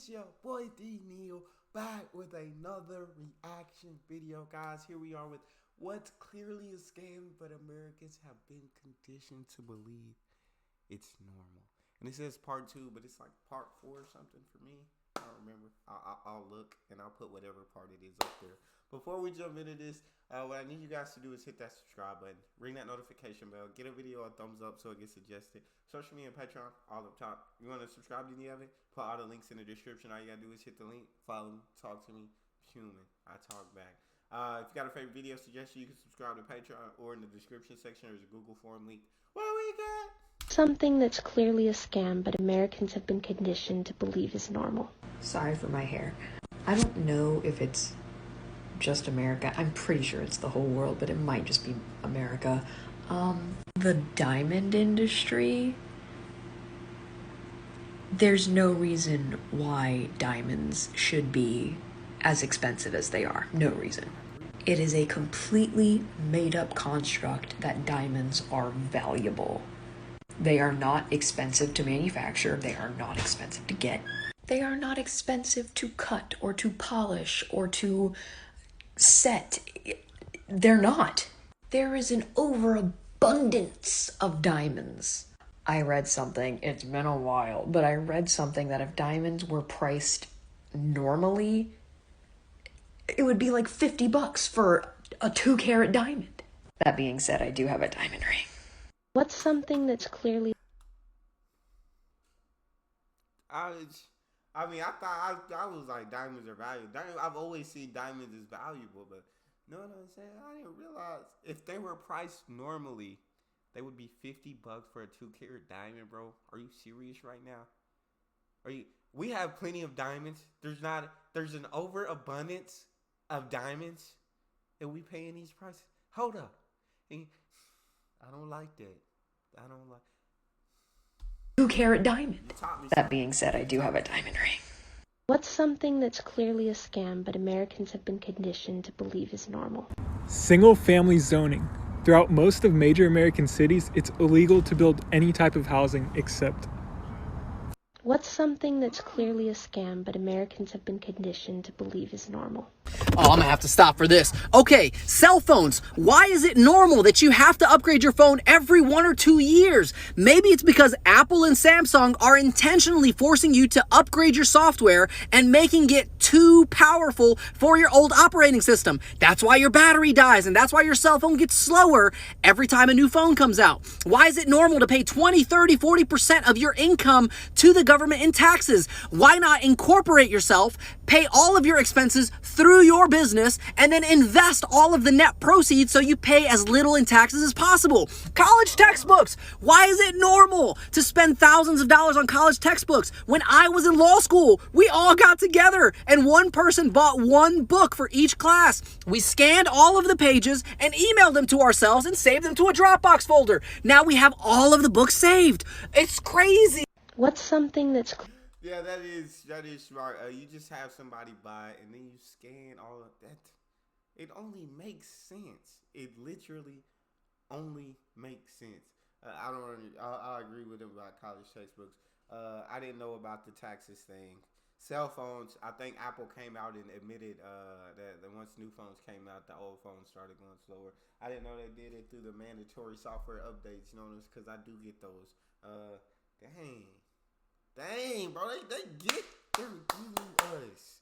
It's your boy Neal back with another reaction video, guys. Here we are with what's clearly a scam, but Americans have been conditioned to believe it's normal. And it says part 2, but it's like part 4 or something for me. I don't remember. I'll look and I'll put whatever part it is up there. Before we jump into this, what I need you guys to do is hit that subscribe button, ring that notification bell, get a video a thumbs up so it gets suggested. Social media and Patreon, all up top. You want to subscribe to any of it? Put all the links in the description. All you got to do is hit the link, follow me, talk to me. Human, I talk back. If you got a favorite video suggestion, you can subscribe to Patreon, or in the description section there's a Google form link. What we got? Something that's clearly a scam, but Americans have been conditioned to believe is normal. Sorry for my hair. I don't know if it's just America. I'm pretty sure it's the whole world, but it might just be America. The diamond industry. There's no reason why diamonds should be as expensive as they are. No reason. It is a completely made-up construct that diamonds are valuable. They are not expensive to manufacture. They are not expensive to get. They are not expensive to cut or to polish or to set. They're not. There is an overabundance of diamonds. I read something, it's been a while, but I read something that if diamonds were priced normally, it would be like $50 for a 2-carat diamond. That being said, I do have a diamond ring. What's something that's clearly... I thought I was like diamonds are valuable. I've always seen diamonds as valuable, but you know what I'm saying? I didn't realize if they were priced normally, they would be $50 for a 2-carat diamond, bro. Are you serious right now? We have plenty of diamonds. There's an overabundance of diamonds, and we paying these prices. Hold up. I don't like that. I don't like 2-carat diamond. That being said, I do have a diamond ring. What's something that's clearly a scam, but Americans have been conditioned to believe is normal? Single-family zoning. Throughout most of major American cities, it's illegal to build any type of housing except... What's something that's clearly a scam, but Americans have been conditioned to believe is normal? Oh, I'm gonna have to stop for this. Okay, cell phones. Why is it normal that you have to upgrade your phone every 1 or 2 years? Maybe it's because Apple and Samsung are intentionally forcing you to upgrade your software and making it too powerful for your old operating system. That's why your battery dies, and that's why your cell phone gets slower every time a new phone comes out. Why is it normal to pay 20, 30, 40% of your income to the government in taxes? Why not incorporate yourself, pay all of your expenses through your business, and then invest all of the net proceeds so you pay as little in taxes as possible? College textbooks. Why is it normal to spend thousands of dollars on college textbooks? When I was in law school, we all got together and one person bought one book for each class. We scanned all of the pages and emailed them to ourselves and saved them to a Dropbox folder. Now we have all of the books saved. It's crazy. What's something that's... Yeah, that is smart. You just have somebody buy it and then you scan all of that. It only makes sense. It literally only makes sense. I agree with him about college textbooks. I didn't know about the taxes thing. Cell phones, I think Apple came out and admitted that once new phones came out, the old phones started going slower. I didn't know they did it through the mandatory software updates, you know, because I do get those. Dang, bro, they're getting us.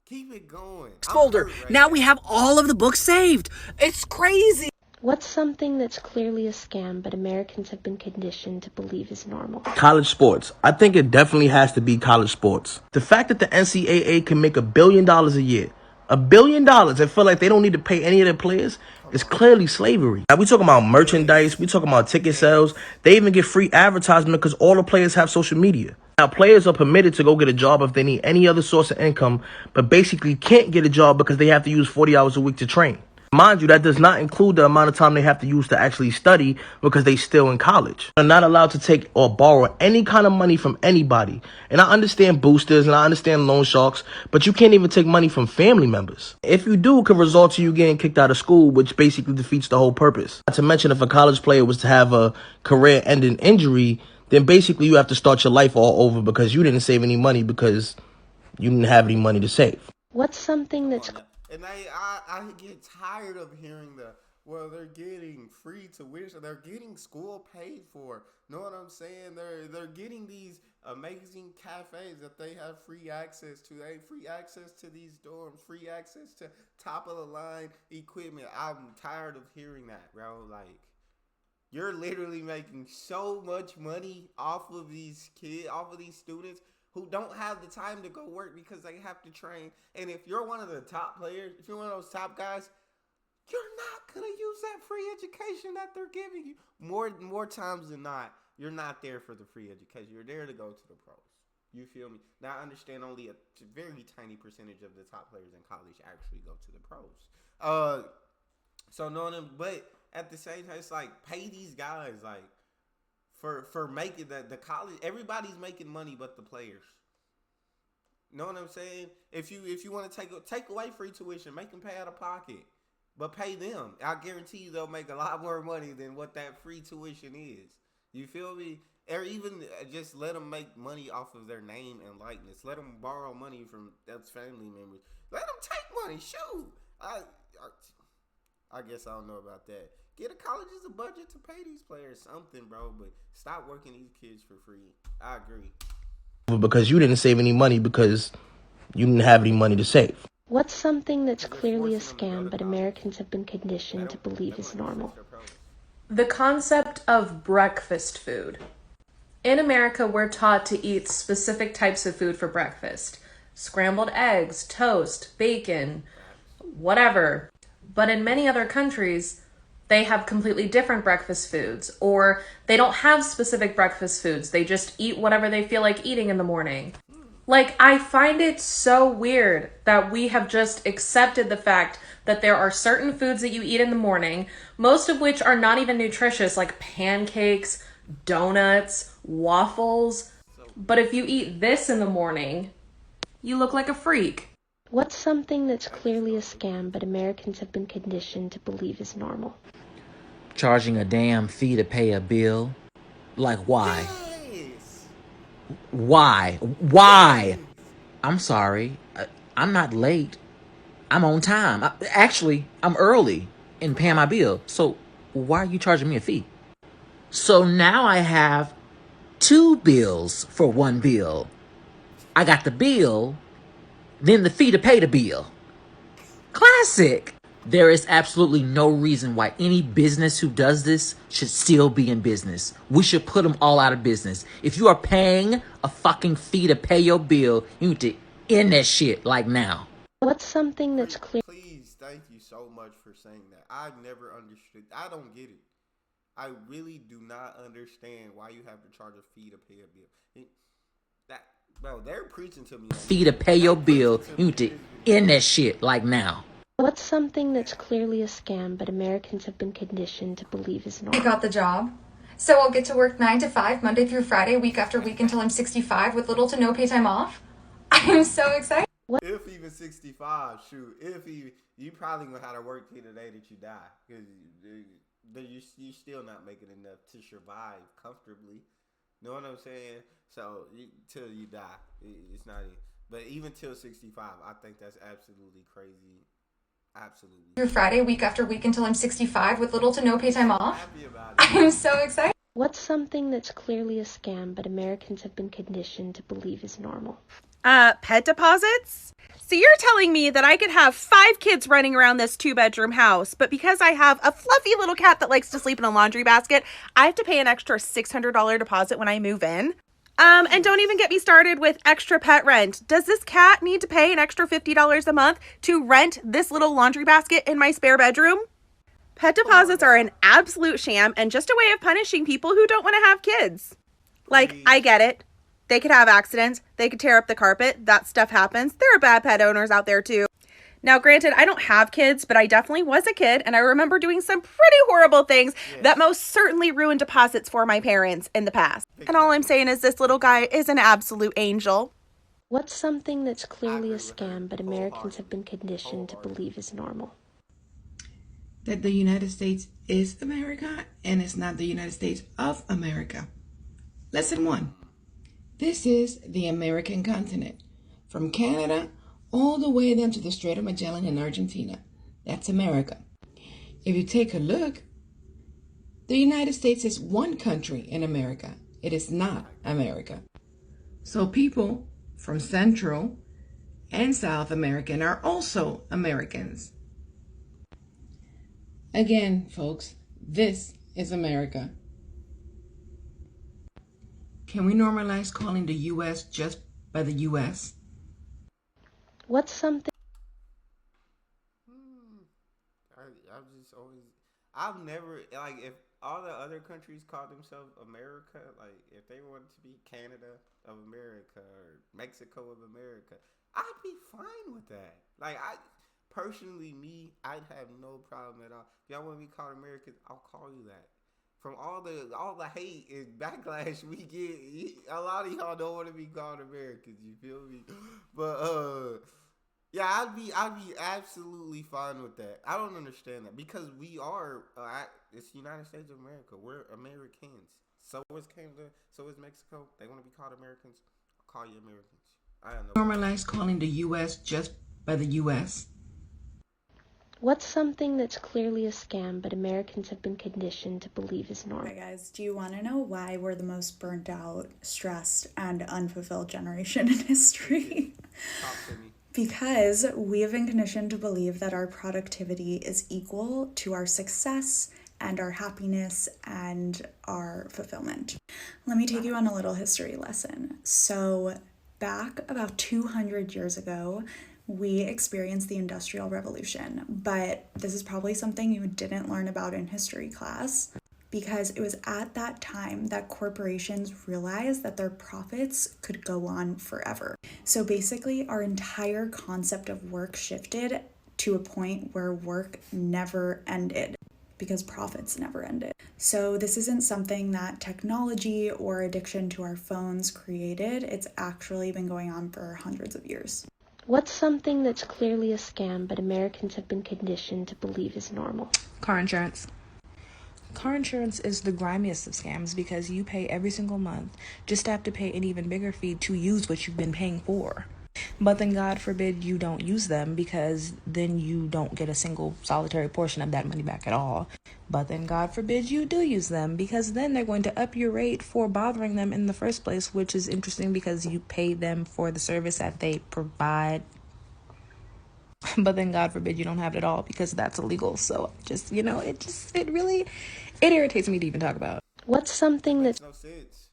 Keep it going. Folder. Right now we have all of the books saved. It's crazy. What's something that's clearly a scam, but Americans have been conditioned to believe is normal? College sports. I think it definitely has to be college sports. The fact that the NCAA can make $1 billion a year, $1 billion, and feel like they don't need to pay any of their players, is clearly slavery. Now, we talking about merchandise, we talking about ticket sales. They even get free advertisement because all the players have social media. Now, players are permitted to go get a job if they need any other source of income, but basically can't get a job because they have to use 40 hours a week to train. Mind you, that does not include the amount of time they have to use to actually study because they still in college. They're not allowed to take or borrow any kind of money from anybody. And I understand boosters and I understand loan sharks, but you can't even take money from family members. If you do, it could result to you getting kicked out of school, which basically defeats the whole purpose. Not to mention, if a college player was to have a career-ending injury, then basically you have to start your life all over because you didn't save any money because you didn't have any money to save. What's something that's And I get tired of hearing well, they're getting free tuition, they're getting school paid for. Know what I'm saying? They're getting these amazing cafes that they have free access to. They have free access to these dorms, free access to top of the line equipment. I'm tired of hearing that, bro. Like, you're literally making so much money off of these kids, off of these students who don't have the time to go work because they have to train. And if you're one of the top players, if you're one of those top guys, you're not going to use that free education that they're giving you. More times than not, you're not there for the free education. You're there to go to the pros. You feel me? Now, I understand only a very tiny percentage of the top players in college actually go to the pros. So knowing them, but at the same time, it's like, pay these guys, like, for making the college. Everybody's making money but the players. Know what I'm saying? If you want to take away free tuition, make them pay out of pocket, but pay them. I guarantee you they'll make a lot more money than what that free tuition is. You feel me? Or even just let them make money off of their name and likeness. Let them borrow money from those family members. Let them take money. Shoot. I guess I don't know about that. Get a college's a budget to pay these players something, bro. But stop working these kids for free. I agree. Because you didn't save any money because you didn't have any money to save. What's something that's clearly a scam but Americans have been conditioned to believe is normal? The concept of breakfast food. In America, we're taught to eat specific types of food for breakfast. Scrambled eggs, toast, bacon, whatever. But in many other countries, they have completely different breakfast foods, or they don't have specific breakfast foods. They just eat whatever they feel like eating in the morning. Like, I find it so weird that we have just accepted the fact that there are certain foods that you eat in the morning, most of which are not even nutritious, like pancakes, donuts, waffles. But if you eat this in the morning, you look like a freak. What's something that's clearly a scam but Americans have been conditioned to believe is normal? Charging a damn fee to pay a bill? Like, why? Yes. Why? I'm sorry. I'm not late. I'm on time. Actually, I'm early in paying my bill. So why are you charging me a fee? So now I have 2 bills for 1 bill. I got the bill, then the fee to pay the bill. Classic. There is absolutely no reason why any business who does this should still be in business. We should put them all out of business. If you are paying a fucking fee to pay your bill, you need to end that shit like now. What's something that's clear? Please, thank you so much for saying that. I've never understood. I don't get it. I really do not understand why you have to charge a fee to pay a bill. Bro, they're preaching to me. Fee to pay your bill, you need to end that shit like now. What's something that's clearly a scam but Americans have been conditioned to believe is normal? I got the job. So I'll get to work 9 to 5, Monday through Friday, week after week until I'm 65 with little to no pay time off. I'm so excited. If even 65, shoot. If even, you probably gonna have to work till the day that you die. Because you're still not making enough to survive comfortably. Know what I'm saying? So, till you die, it's not even. But even till 65, I think that's absolutely crazy. Absolutely. Through Friday, week after week until I'm 65 with little to no pay time off. Happy about it. I'm so excited. What's something that's clearly a scam but Americans have been conditioned to believe is normal? Pet deposits? So you're telling me that I could have 5 kids running around this 2-bedroom house, but because I have a fluffy little cat that likes to sleep in a laundry basket, I have to pay an extra $600 deposit when I move in? And don't even get me started with extra pet rent. Does this cat need to pay an extra $50 a month to rent this little laundry basket in my spare bedroom? Pet deposits are an absolute sham and just a way of punishing people who don't want to have kids. Like, I get it. They could have accidents. They could tear up the carpet. That stuff happens. There are bad pet owners out there too. Now, granted, I don't have kids, but I definitely was a kid, and I remember doing some pretty horrible things that most certainly ruined deposits for my parents in the past. And all I'm saying is this little guy is an absolute angel. What's something that's clearly a scam but Americans have been conditioned to believe is normal? That the United States is America, and it's not the United States of America. Lesson 1. This is the American continent. from Canada all the way down to the Strait of Magellan in Argentina. That's America. If you take a look, the United States is one country in America. It is not America. So people from Central and South America are also Americans. Again, folks, this is America. Can we normalize calling the U.S. just by the U.S.? What's something? I've just always, I've never, like, if all the other countries call themselves America, like, if they wanted to be Canada of America or Mexico of America, I'd be fine with that. Like, personally, I'd have no problem at all. If y'all want to be called Americans, I'll call you that. From all the hate and backlash we get, a lot of y'all don't want to be called Americans. You feel me? But yeah, I'd be absolutely fine with that. I don't understand that because we are. It's the United States of America. We're Americans. So is Canada. So is Mexico. They want to be called Americans. I'll call you Americans. I don't know. Normalize calling the U.S. just by the U.S. What's something that's clearly a scam, but Americans have been conditioned to believe is normal? Okay, guys, do you want to know why we're the most burnt out, stressed, and unfulfilled generation in history? Talk to me. Because we have been conditioned to believe that our productivity is equal to our success and our happiness and our fulfillment. Let me take you on a little history lesson. So back about 200 years ago, we experienced the Industrial Revolution, but this is probably something you didn't learn about in history class because it was at that time that corporations realized that their profits could go on forever. So basically, our entire concept of work shifted to a point where work never ended because profits never ended. So this isn't something that technology or addiction to our phones created. It's actually been going on for hundreds of years. What's something that's clearly a scam, but Americans have been conditioned to believe is normal? Car insurance. Car insurance is the grimiest of scams because you pay every single month just to have to pay an even bigger fee to use what you've been paying for. But then God forbid you don't use them because then you don't get a single solitary portion of that money back at all. But then God forbid you do use them because then they're going to up your rate for bothering them in the first place, which is interesting because you pay them for the service that they provide. But then God forbid you don't have it at all because that's illegal. So just, it irritates me to even talk about. What's something that's... It makes no sense.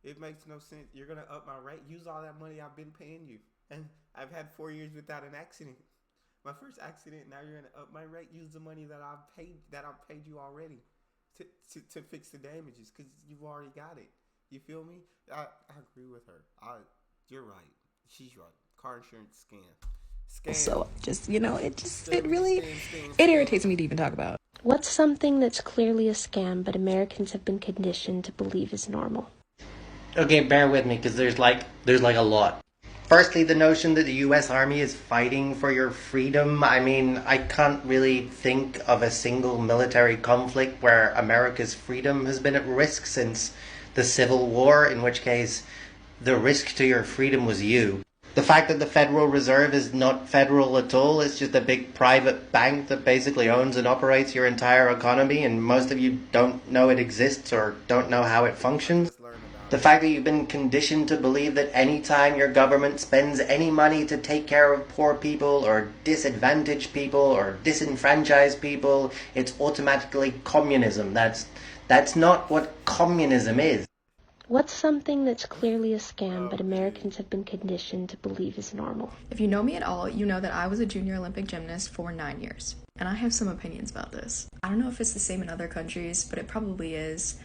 It makes no sense. You're going to up my rate? Use all that money I've been paying you. And I've had 4 years without an accident. My first accident, now you're going to up my rate? Use the money that I've paid you already to fix the damages because you've already got it. You feel me? I agree with her. You're right. She's right. Car insurance scam. So it irritates me to even talk about. What's something that's clearly a scam, but Americans have been conditioned to believe is normal? Okay, bear with me because there's like a lot. Firstly, the notion that the U.S. Army is fighting for your freedom. I mean, I can't really think of a single military conflict where America's freedom has been at risk since the Civil War, in which case the risk to your freedom was you. The fact that the Federal Reserve is not federal at all, it's just a big private bank that basically owns and operates your entire economy, and most of you don't know it exists or don't know how it functions. The fact that you've been conditioned to believe that any time your government spends any money to take care of poor people or disadvantaged people or disenfranchised people, it's automatically communism. That's not what communism is. What's something that's clearly a scam, but Americans have been conditioned to believe is normal? If you know me at all, you know that I was a junior Olympic gymnast for 9 years. And I have some opinions about this. I don't know if it's the same in other countries, but it probably is.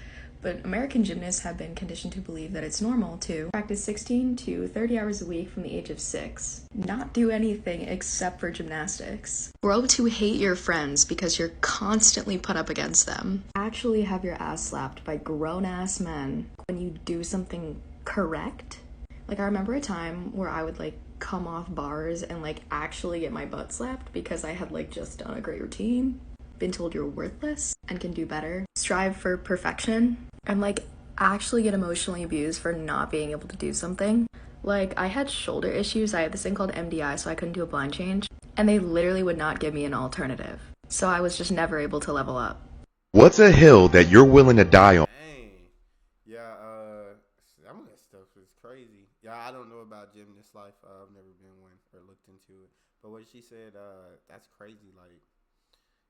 But American gymnasts have been conditioned to believe that it's normal to practice 16 to 30 hours a week from the age of 6. Not do anything except for gymnastics. Grow to hate your friends because you're constantly put up against them. Actually have your ass slapped by grown-ass men when you do something correct. Like, I remember a time where I would, come off bars and, actually get my butt slapped because I had, just done a great routine. Been told you're worthless and can do better. Strive for perfection. And actually get emotionally abused for not being able to do something. Like, I had shoulder issues. I had this thing called MDI, so I couldn't do a blind change. And they literally would not give me an alternative. So I was just never able to level up. What's a hill that you're willing to die on? Dang. Yeah, some of that stuff is crazy. Yeah, I don't know about gymnast life. I've never been one or looked into it. But what she said, that's crazy. Like,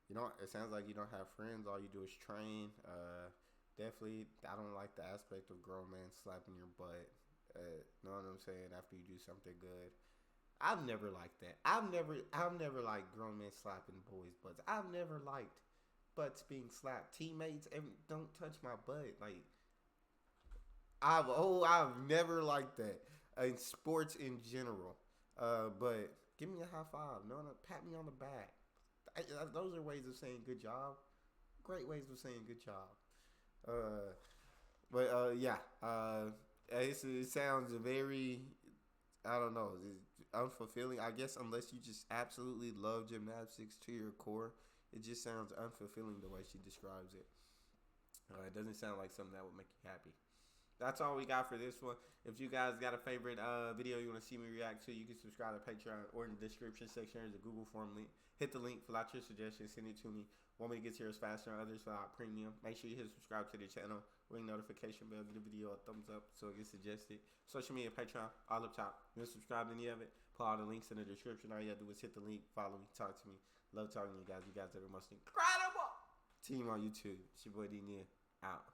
you know, it sounds like you don't have friends. All you do is train. Definitely, I don't like the aspect of grown men slapping your butt. Know what I'm saying? After you do something good. I've never liked that. I've never liked grown men slapping boys' butts. I've never liked butts being slapped. Teammates, don't touch my butt. Like, I've never liked that in sports in general. But give me a high five. No, pat me on the back. Those are ways of saying good job. Great ways of saying good job. It sounds very, I don't know, unfulfilling. I guess unless you just absolutely love gymnastics to your core, it just sounds unfulfilling the way she describes it. It doesn't sound like something that would make you happy. That's all we got for this one. If you guys got a favorite video you want to see me react to, you can subscribe to Patreon or in the description section. There's a Google form link. Hit the link, fill out your suggestions, send it to me. Want me to get to yours faster than others without premium? Make sure you hit subscribe to the channel. Ring notification bell. Give the video a thumbs up so it gets suggested. Social media, Patreon, all up top. You want to subscribe to any of it? Put all the links in the description. All you have to do is hit the link, follow me, talk to me. Love talking to you guys. You guys are the most incredible team on YouTube. It's your boy D Neal. Out.